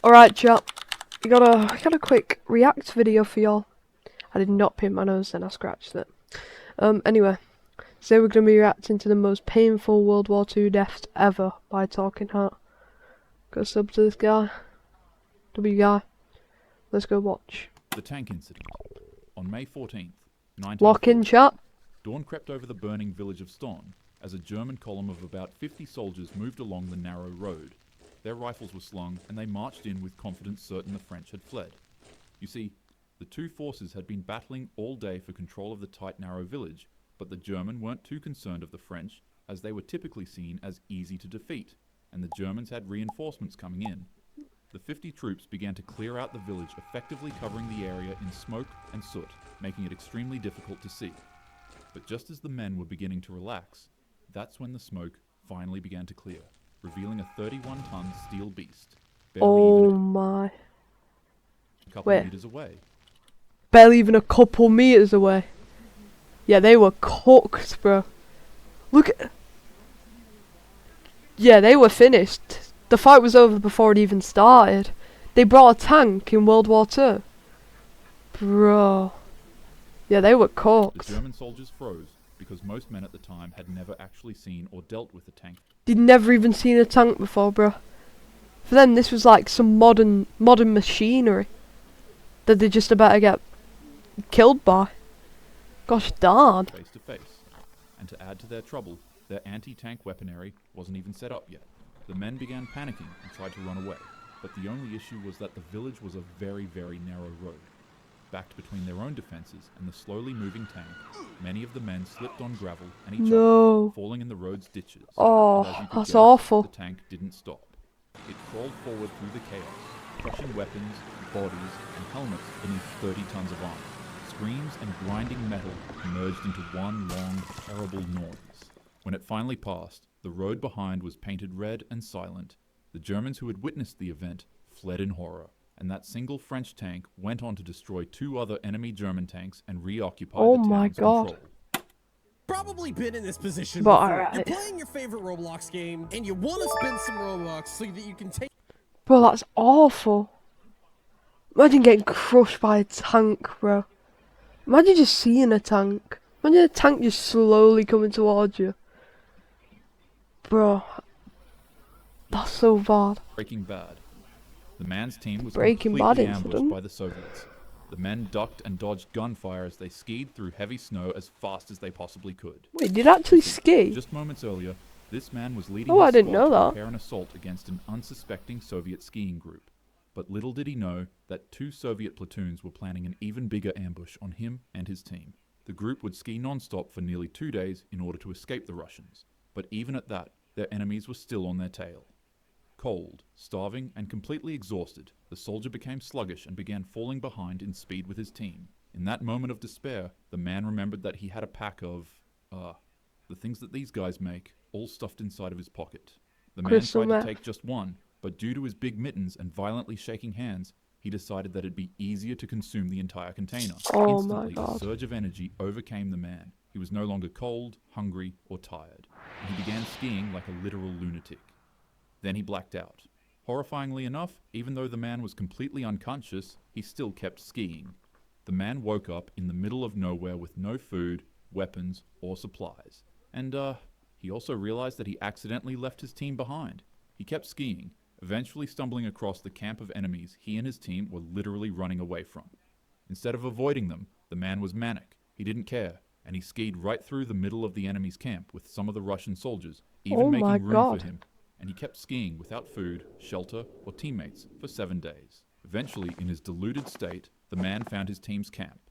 Alright, chat. I got a quick react video for y'all. I did not pin my nose, then I scratched it. Anyway, today we're going to be reacting to the most painful World War II deaths ever by Talking Heart. Go sub to this guy. W guy. Let's go watch. The tank incident. On May 14th, Lock in, 1940, chat. dawn crept over the burning village of Ston as a German column of about 50 soldiers moved along the narrow road. Their rifles were slung and they marched in with confidence certain the French had fled. You see, the two forces had been battling all day for control of the tight narrow village, but the German weren't too concerned of the French, as they were typically seen as easy to defeat, and the Germans had reinforcements coming in. The 50 troops began to clear out the village, effectively covering the area in smoke and soot, making it extremely difficult to see. But just as the men were beginning to relax, that's when the smoke finally began to clear, revealing a 31-ton steel beast, Oh my. a couple meters away. Barely even a couple meters away. Yeah, they were cooked, bro. Look at... Yeah, they were finished. The fight was over before it even started. They brought a tank in World War II. Bro. Yeah, they were cooked. The German soldiers froze because most men at the time had never actually seen or dealt with a tank. They'd never even seen a tank before, bro. For them, this was like some modern machinery that they're just about to get killed by. Gosh darn. Face to face. And to add to their trouble, their anti-tank weaponry wasn't even set up yet. The men began panicking and tried to run away, but the only issue was that the village was a very, very narrow road. Backed between their own defences and the slowly moving tank, many of the men slipped on gravel and each other, falling in the road's ditches. Oh, and as you could that's guess, awful. The tank didn't stop. It crawled forward through the chaos, crushing weapons, bodies, and helmets beneath 30 tons of armor. Screams and grinding metal merged into one long, terrible noise. When it finally passed, the road behind was painted red and silent. The Germans who had witnessed the event fled in horror, and that single French tank went on to destroy two other enemy German tanks and reoccupy the town's control. Probably been in this position But before. alright. You're playing your favorite Roblox game, and you want to spend some Robux so that you can take... Bro, that's awful. Imagine getting crushed by a tank, bro. Imagine just seeing a tank. Imagine a tank just slowly coming towards you. Bro. That's so bad. Breaking Bad. The man's team was Breaking Bad completely ambushed incident. by the Soviets. The men ducked and dodged gunfire as they skied through heavy snow as fast as they possibly could. Wait, did it actually ski? Just moments earlier, this man was leading Oh, his I didn't squad know to that. prepare an assault against an unsuspecting Soviet skiing group. But little did he know that two Soviet platoons were planning an even bigger ambush on him and his team. The group would ski non-stop for nearly 2 days in order to escape the Russians. But even at that, their enemies were still on their tail. Cold, starving, and completely exhausted, the soldier became sluggish and began falling behind in speed with his team. In that moment of despair, the man remembered that he had a pack of, the things that these guys make, all stuffed inside of his pocket. The man Crystal tried meth. to take just one, but due to his big mittens and violently shaking hands, he decided that it'd be easier to consume the entire container. Oh my Instantly, God. a surge of energy overcame the man. He was no longer cold, hungry, or tired. And he began skiing like a literal lunatic. Then he blacked out. Horrifyingly enough, even though the man was completely unconscious, he still kept skiing. The man woke up in the middle of nowhere with no food, weapons, or supplies. And, he also realized that he accidentally left his team behind. He kept skiing, eventually stumbling across the camp of enemies he and his team were literally running away from. Instead of avoiding them, the man was manic. He didn't care, and he skied right through the middle of the enemy's camp with some of the Russian soldiers, even Oh my making room God. for him. And he kept skiing without food, shelter, or teammates for 7 days. Eventually, in his deluded state, the man found his team's camp.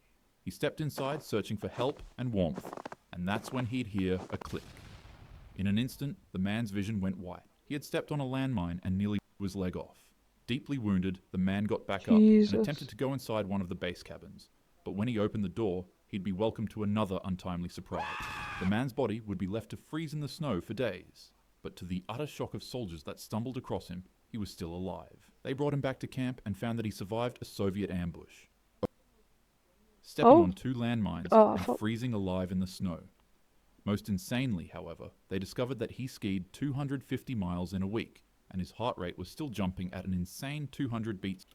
He stepped inside searching for help and warmth, and that's when he'd hear a click. In an instant, the man's vision went white. He had stepped on a landmine and nearly blew his leg off. Deeply wounded, the man got back up Jesus. and attempted to go inside one of the base cabins. But when he opened the door, he'd be welcomed to another untimely surprise. The man's body would be left to freeze in the snow for days. But to the utter shock of soldiers that stumbled across him, he was still alive. They brought him back to camp and found that he survived a Soviet ambush, stepping on 2 landmines and freezing alive in the snow. Most insanely, however, they discovered that he skied 250 miles in a week, and his heart rate was still jumping at an insane 200 beats.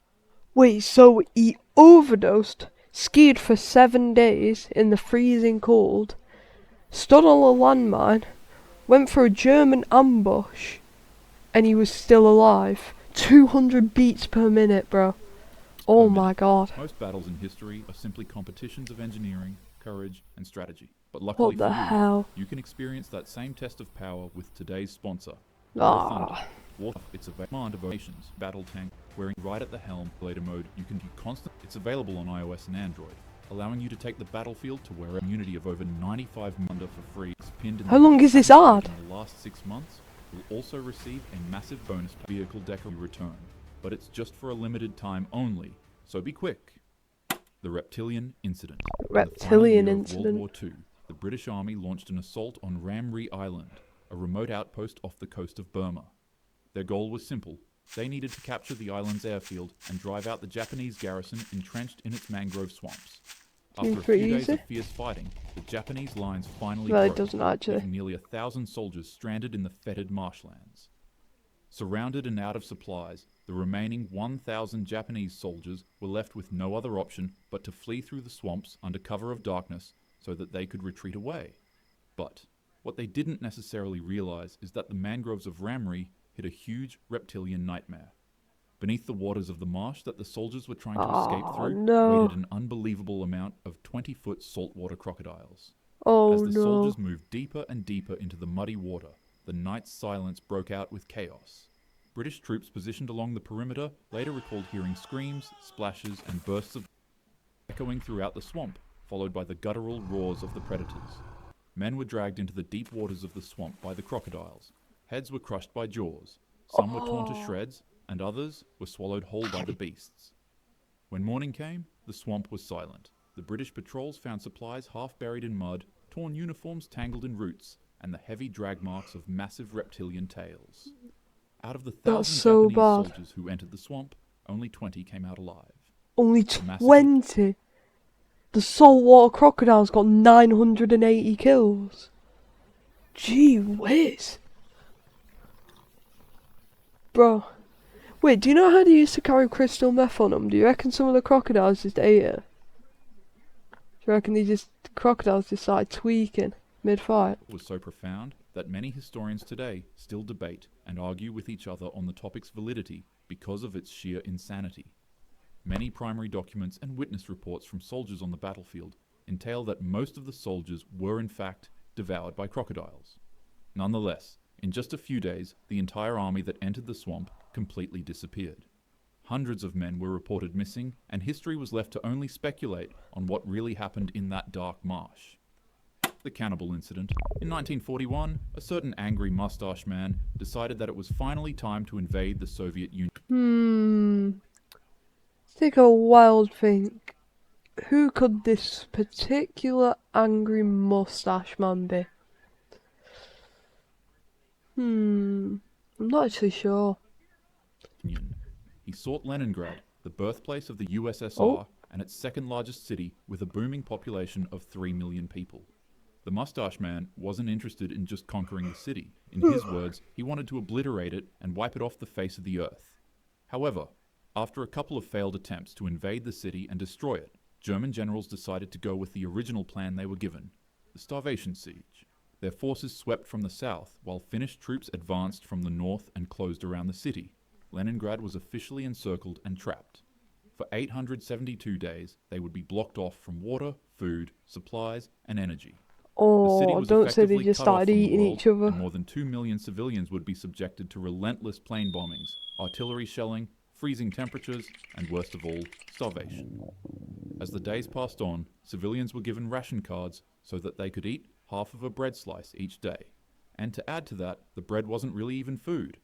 Wait, so he overdosed, skied for 7 days in the freezing cold, stood on a landmine, went for a German ambush, and he was still alive. 200 beats per minute, bro. Oh my god. Most battles in history are simply competitions of engineering, courage, and strategy. But luckily What the for hell? you can experience that same test of power with today's sponsor, Ah. Water. It's a command of nations battle tank wearing right at the helm. Later mode, you can do constant. It's available on iOS and Android, allowing you to take the battlefield to where a community of over 95 under for free. Pinned in How long is this ad? In the last 6 months, will also receive a massive bonus vehicle deco return, but it's just for a limited time only, so be quick. The Reptilian Incident. Reptilian In the final year of World incident. War II, the British Army launched an assault on Ramree Island, a remote outpost off the coast of Burma. Their goal was simple. They needed to capture the island's airfield and drive out the Japanese garrison entrenched in its mangrove swamps. After a pretty few days easy. of fierce fighting, the Japanese lines finally Well, it broke, doesn't actually. leaving nearly 1,000 soldiers stranded in the fetid marshlands. Surrounded and out of supplies, the remaining 1,000 Japanese soldiers were left with no other option but to flee through the swamps under cover of darkness so that they could retreat away. But what they didn't necessarily realize is that the mangroves of Ramree hid a huge reptilian nightmare. Beneath the waters of the marsh that the soldiers were trying to escape through no. waited an unbelievable amount of 20-foot saltwater crocodiles. Oh As the no. soldiers moved deeper and deeper into the muddy water, the night's silence broke out with chaos. British troops positioned along the perimeter later recalled hearing screams, splashes, and bursts of echoing throughout the swamp, followed by the guttural roars of the predators. Men were dragged into the deep waters of the swamp by the crocodiles. Heads were crushed by jaws. Some were torn to shreds, and others were swallowed whole by the beasts. When morning came, the swamp was silent. The British patrols found supplies half buried in mud, torn uniforms tangled in roots, and the heavy drag marks of massive reptilian tails. Out of the 1,000 so Japanese bad. soldiers who entered the swamp, only 20 came out alive. Only massacre- 20? The saltwater crocodile's got 980 kills. Gee whiz. Bro. Wait, do you know how they used to carry crystal meth on them? Do you reckon some of the crocodiles just ate it? Do you reckon crocodiles just started tweaking mid-fight? Was so profound that many historians today still debate and argue with each other on the topic's validity because of its sheer insanity. Many primary documents and witness reports from soldiers on the battlefield entail that most of the soldiers were in fact devoured by crocodiles. Nonetheless, in just a few days, the entire army that entered the swamp completely disappeared. Hundreds of men were reported missing, and history was left to only speculate on what really happened in that dark marsh. The cannibal incident. In 1941, a certain angry mustache man decided that it was finally time to invade the Soviet Union. Let's take a wild think. Who could this particular angry mustache man be? I'm not actually sure. He sought Leningrad, the birthplace of the USSR, Oh. and its second largest city with a booming population of 3 million people. The mustache man wasn't interested in just conquering the city. In his words, he wanted to obliterate it and wipe it off the face of the earth. However, after a couple of failed attempts to invade the city and destroy it, German generals decided to go with the original plan they were given, the starvation siege. Their forces swept from the south, while Finnish troops advanced from the north and closed around the city. Leningrad was officially encircled and trapped. For 872 days, they would be blocked off from water, food, supplies, and energy. The city Oh, was don't say they effectively just cut off started from the eating world, each other. and more than 2 million civilians would be subjected to relentless plane bombings, artillery shelling, freezing temperatures, and worst of all, starvation. As the days passed on, civilians were given ration cards so that they could eat half of a bread slice each day. And to add to that, the bread wasn't really even food.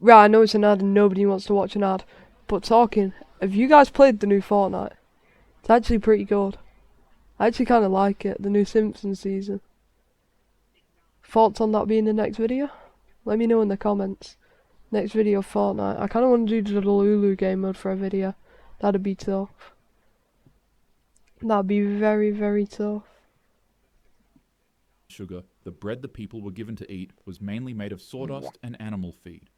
Right, I know it's an ad and nobody wants to watch an ad, but talking, have you guys played the new Fortnite? It's actually pretty good. I actually kind of like it, the new Simpsons season. Thoughts on that being the next video? Let me know in the comments. Next video, Fortnite. I kind of want to do the Lulu game mode for a video. That'd be tough. That'd be very, very tough. Sugar, the bread the people were given to eat was mainly made of sawdust and animal feed.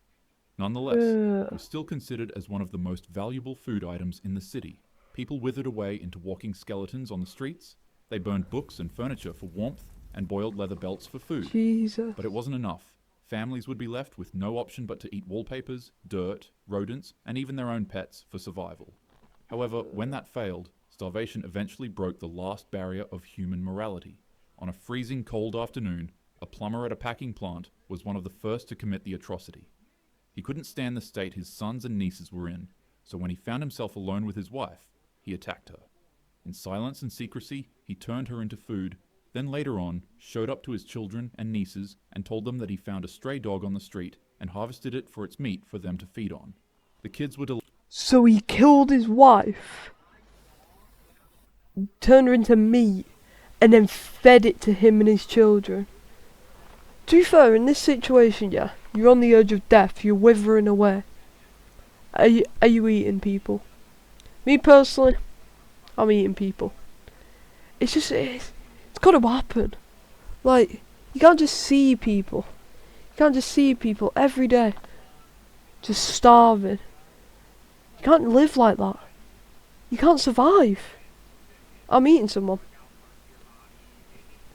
Nonetheless, it was still considered as one of the most valuable food items in the city. People withered away into walking skeletons on the streets, they burned books and furniture for warmth, and boiled leather belts for food. Jesus. But it wasn't enough. Families would be left with no option but to eat wallpapers, dirt, rodents, and even their own pets for survival. However, when that failed, starvation eventually broke the last barrier of human morality. On a freezing cold afternoon, a plumber at a packing plant was one of the first to commit the atrocity. He couldn't stand the state his sons and nieces were in, so when he found himself alone with his wife, he attacked her. In silence and secrecy, he turned her into food, then later on showed up to his children and nieces and told them that he found a stray dog on the street and harvested it for its meat for them to feed on. The kids were So he killed his wife, turned her into meat, and then fed it to him and his children. To be fair, in this situation, yeah, you're on the edge of death, you're withering away. Are you eating people? Me personally, I'm eating people. It's just, it's got to happen. Like, you can't just see people. You can't just see people every day just starving. You can't live like that. You can't survive. I'm eating someone.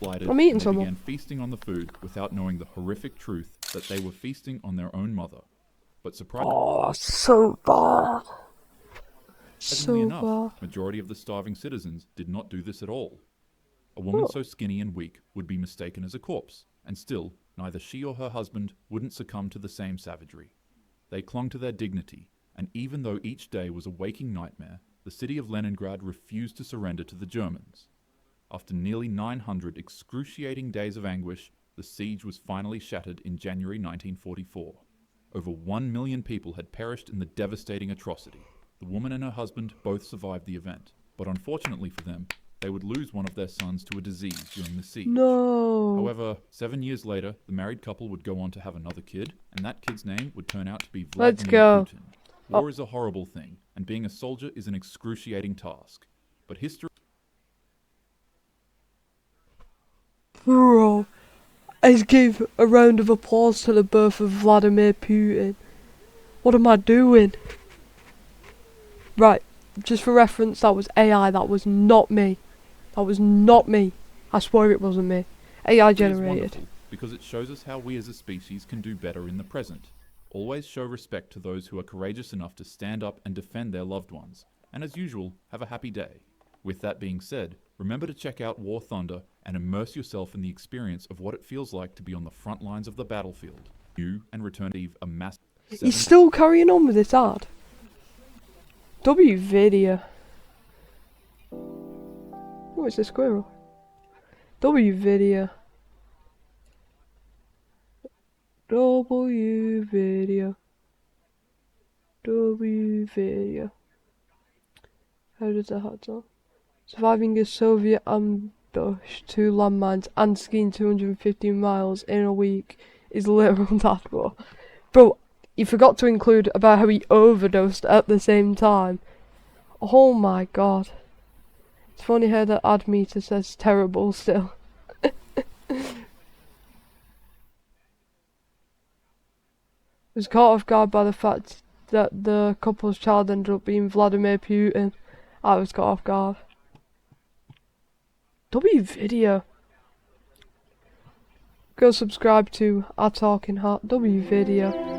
delighted I'm eating and they someone. began feasting on the food without knowing the horrific truth that they were feasting on their own mother. But surprisingly Oh, so bad. So enough, bad. majority of the starving citizens did not do this at all. A woman so skinny and weak would be mistaken as a corpse, and still, neither she or her husband wouldn't succumb to the same savagery. They clung to their dignity, and even though each day was a waking nightmare, the city of Leningrad refused to surrender to the Germans. After nearly 900 excruciating days of anguish, the siege was finally shattered in January 1944. Over 1 million people had perished in the devastating atrocity. The woman and her husband both survived the event, but unfortunately for them, they would lose one of their sons to a disease during the siege. No. However, 7 years later, the married couple would go on to have another kid, and that kid's name would turn out to be Let's Vladimir go. Putin. War is a horrible thing, and being a soldier is an excruciating task. But history... Bro, let's give a round of applause to the birth of Vladimir Putin. What am I doing? Right, just for reference, that was AI, that was not me. That was not me. I swear it wasn't me. AI is generated. wonderful because it shows us how we as a species can do better in the present. Always show respect to those who are courageous enough to stand up and defend their loved ones. And as usual, have a happy day. With that being said, remember to check out War Thunder and immerse yourself in the experience of what it feels like to be on the front lines of the battlefield. You and return a massive... He's still carrying on with this ad. W video. Oh, it's a squirrel. W video. W video. W video. How does the hat sound? Surviving a Soviet ambush, 2 landmines, and skiing 215 miles in a week is literal dashboard. Bro, you forgot to include about how he overdosed at the same time. Oh my god. It's funny how the ad meter says terrible still. Was caught off guard by the fact that the couple's child ended up being Vladimir Putin. I was caught off guard. W video. Go subscribe to our Talking Heart W video.